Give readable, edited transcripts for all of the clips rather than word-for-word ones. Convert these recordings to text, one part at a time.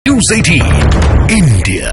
News 18 India।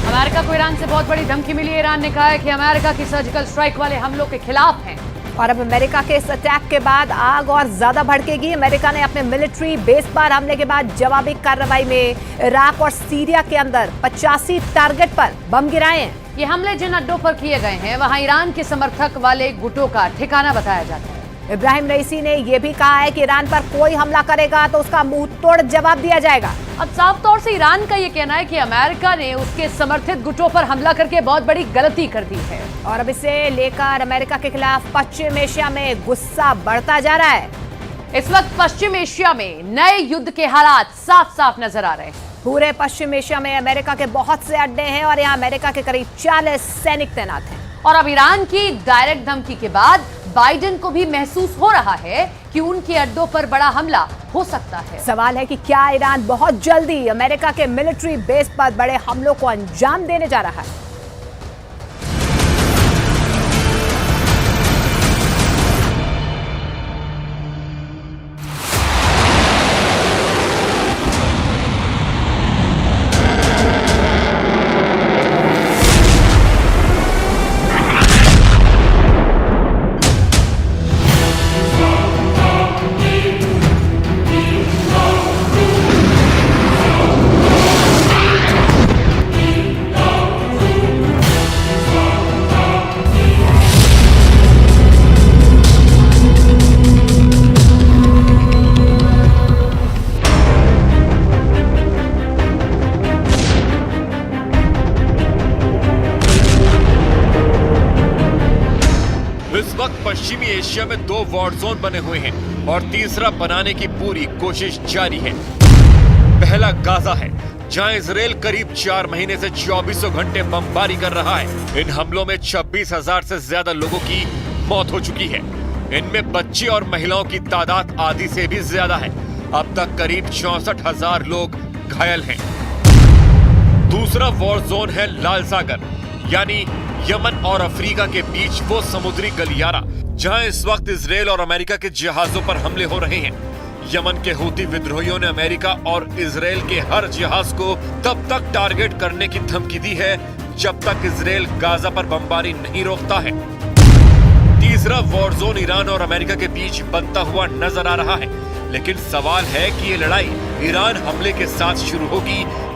America को Iran से बहुत बड़ी धमकी मिली है। ईरान ने कहा है कि अमेरिका की सर्जिकल स्ट्राइक वाले हमलों के खिलाफ हैं। और अब अमेरिका के इस अटैक के बाद आग और ज्यादा भड़केगी। अमेरिका ने अपने मिलिट्री बेस पर हमले के बाद जवाबी कार्रवाई में इराक और सीरिया के अंदर 85 टारगेट पर बम गिराए हैं। ये हमले जिन अड्डों पर किए गए हैं वहां ईरान के समर्थक वाले गुटों का ठिकाना बताया जाता है। इब्राहिम रईसी ने यह भी कहा है कि ईरान पर कोई हमला करेगा तो उसका मुंह तोड़ जवाब दिया जाएगा। अब साफ तौर से ईरान का ये कहना है कि अमेरिका ने उसके समर्थित गुटों पर हमला करके बहुत बड़ी गलती कर दी है। और अब इसे लेकर अमेरिका के खिलाफ पश्चिम एशिया में गुस्सा बढ़ता जा रहा है। इस वक्त पश्चिम एशिया में नए युद्ध के हालात साफ साफ नजर आ रहे हैं। पूरे पश्चिम एशिया में अमेरिका के बहुत से अड्डे हैं और यहाँ अमेरिका के करीब 40 सैनिक तैनात हैं। और अब ईरान की डायरेक्ट धमकी के बाद बाइडेन को भी महसूस हो रहा है कि उनके अड्डों पर बड़ा हमला हो सकता है। सवाल है कि क्या ईरान बहुत जल्दी अमेरिका के मिलिट्री बेस पर बड़े हमलों को अंजाम देने जा रहा है। इस वक्त पश्चिमी एशिया में 2 वॉर जोन बने हुए हैं और तीसरा बनाने की पूरी कोशिश जारी है। पहला गाजा है, जहां इजराइल करीब 4 महीने से 2400 घंटे बमबारी कर रहा है। इन हमलों में 26,000 से ज्यादा लोगों की मौत हो चुकी है। इनमें बच्चे और महिलाओं की तादाद आधी से भी ज्यादा है। अब तक करीब 64,000 लोग घायल हैं। दूसरा वॉर जोन है लाल सागर, यानी यमन और अफ्रीका के बीच वो समुद्री गलियारा जहां इस वक्त इजराइल और अमेरिका के जहाजों पर हमले हो रहे हैं। यमन के हूती विद्रोहियों ने अमेरिका और इजराइल के हर जहाज को तब तक टारगेट करने की धमकी दी है जब तक इजराइल गाजा पर बमबारी नहीं रोकता है। तीसरा वॉर जोन ईरान और अमेरिका के बीच बनता हुआ नजर आ रहा है, लेकिन सवाल है कि ये लड़ाई ईरान हमले के साथ शुरू होगी।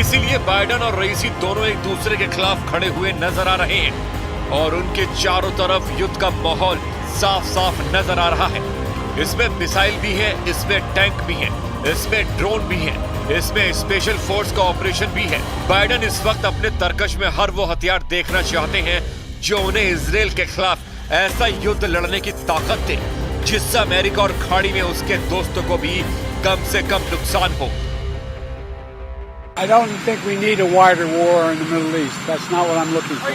इसीलिए बाइडेन और रईसी दोनों एक दूसरे के खिलाफ खड़े हुए नजर आ रहे हैं और उनके चारों तरफ युद्ध का माहौल साफ साफ नजर आ रहा है। इसमें मिसाइल भी है, इसमें टैंक भी है, इसमें ड्रोन भी है, इसमें स्पेशल फोर्स का ऑपरेशन भी है। बाइडेन इस वक्त अपने तरकश में हर वो हथियार देखना चाहते हैं जो उन्हें इजराइल के खिलाफ ऐसा युद्ध लड़ने की ताकत दे जिससे अमेरिका और खाड़ी में उसके दोस्तों को भी कम से कम नुकसान हो। I don't think we need a wider war in the Middle East. That's not what I'm looking for.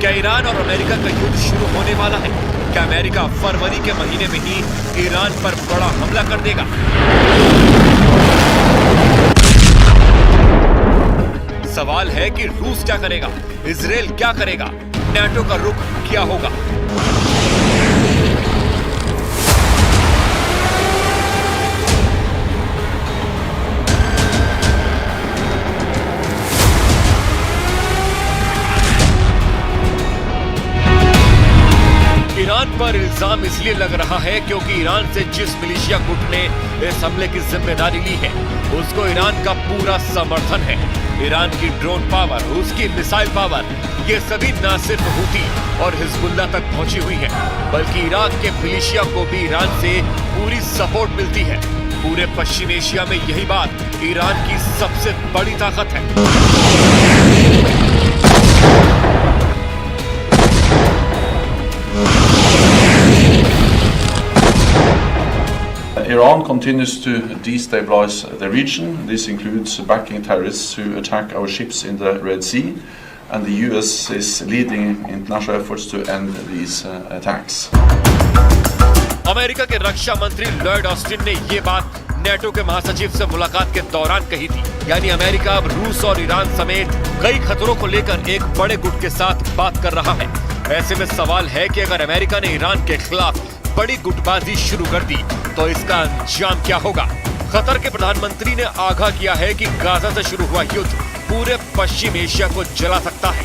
क्या ईरान और अमेरिका का युद्ध शुरू होने वाला है? क्या अमेरिका फरवरी के महीने में ही ईरान पर बड़ा हमला कर देगा? सवाल है कि रूस क्या करेगा, इजराइल क्या करेगा, नाटो का रुख क्या होगा? ईरान पर इल्जाम इसलिए लग रहा है क्योंकि ईरान से जिस मिलिशिया गुट ने इस हमले की जिम्मेदारी ली है उसको ईरान का पूरा समर्थन है। ईरान की ड्रोन पावर, उसकी मिसाइल पावर, ये सभी न सिर्फ हूती और हिजबुल्लाह तक पहुंची हुई है बल्कि इराक के मिलिशिया को भी ईरान से पूरी सपोर्ट मिलती है। पूरे पश्चिम एशिया में यही बात ईरान की सबसे बड़ी ताकत है। Iran continues to destabilize the region. This includes backing terrorists who attack our ships in the Red Sea and the US is leading international efforts to end these attacks. America के रक्षा मंत्री Lloyd Austin ने ये बात NATO के महासचिव से मुलाकात के दौरान कही थी। यानी अमेरिका अब रूस और ईरान समेत कई खतरों को लेकर एक बड़े गुट के साथ बात कर रहा है। ऐसे में सवाल है कि अगर अमेरिका ने ईरान के खिलाफ बड़ी गुटबाजी शुरू कर दी तो इसका अंजाम क्या होगा। कतर के प्रधानमंत्री ने आगाह किया है कि गाजा से शुरू हुआ युद्ध पूरे पश्चिम एशिया को जला सकता है।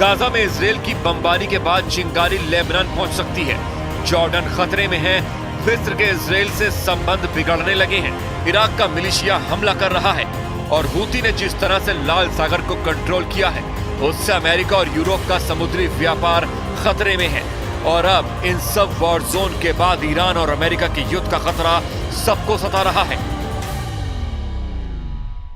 गाजा में इजराइल की बमबारी के बाद चिंगारी लेबनान पहुंच सकती है। जॉर्डन खतरे में है। मिस्र के इजराइल से संबंध बिगड़ने लगे हैं। इराक का मिलिशिया हमला कर रहा है और हूती ने जिस तरह से लाल सागर को कंट्रोल किया है उससे अमेरिका और यूरोप का समुद्री व्यापार खतरे में है। और अब इन सब वॉर जोन के बाद ईरान और अमेरिका के युद्ध का खतरा सबको सता रहा है।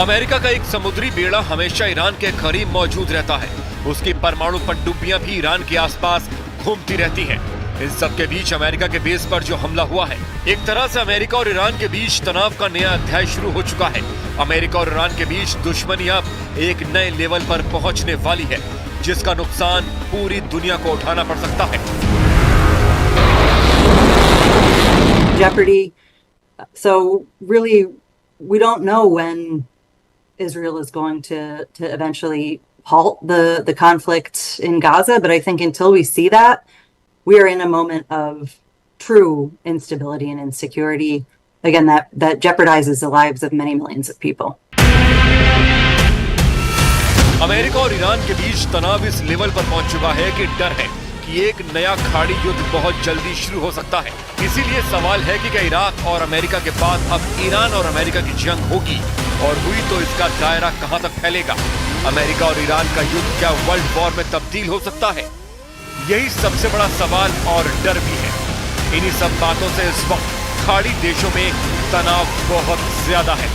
अमेरिका का एक समुद्री बेड़ा हमेशा ईरान के करीब मौजूद रहता है। उसकी परमाणु पनडुब्बियां भी ईरान के आसपास घूमती रहती हैं। इन सब के बीच अमेरिका के बेस पर जो हमला हुआ है, एक तरह से अमेरिका और ईरान के बीच तनाव का नया अध्याय शुरू हो चुका है। अमेरिका और ईरान के बीच दुश्मनी अब एक नए लेवल पर पहुंचने वाली है, जिसका नुकसान पूरी दुनिया को उठाना पड़ सकता है। Jeopardy. So really, we don't know when Israel is going to eventually halt the conflict in Gaza, but I think until we see that, we are in a moment of true instability and insecurity. Again, that jeopardizes the lives of many millions of people. America और Iran के बीच तनाव इस level पर पहुंच चुका है कि डर है कि एक नया खाड़ी युद्ध बहुत जल्दी शुरू हो सकता है। इसीलिए सवाल है कि क्या इराक और अमेरिका के बाद अब ईरान और अमेरिका की जंग होगी, और हुई तो इसका दायरा कहां तक फैलेगा। अमेरिका और ईरान का युद्ध क्या वर्ल्ड वॉर में तब्दील हो सकता है? यही सबसे बड़ा सवाल और डर भी है। इन्हीं सब बातों से इस वक्त खाड़ी देशों में तनाव बहुत ज्यादा है।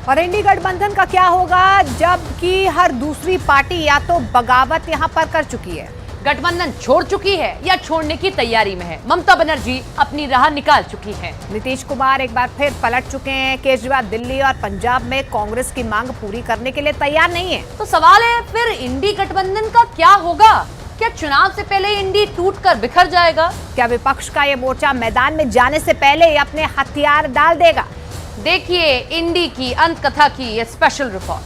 और इंडी गठबंधन का क्या होगा, जबकि हर दूसरी पार्टी या तो बगावत यहां पर कर चुकी है, गठबंधन छोड़ चुकी है या छोड़ने की तैयारी में है। ममता बनर्जी अपनी राह निकाल चुकी हैं। नीतीश कुमार एक बार फिर पलट चुके हैं। केजरीवाल दिल्ली और पंजाब में कांग्रेस की मांग पूरी करने के लिए तैयार नहीं है। तो सवाल है फिर इंडी गठबंधन का क्या होगा? क्या चुनाव से पहले इंडी टूटकर बिखर जाएगा? क्या विपक्ष का ये मोर्चा मैदान में जाने से पहले अपने हथियार डाल देगा? देखिए इंडी की अंत कथा की ये स्पेशल रिपोर्ट।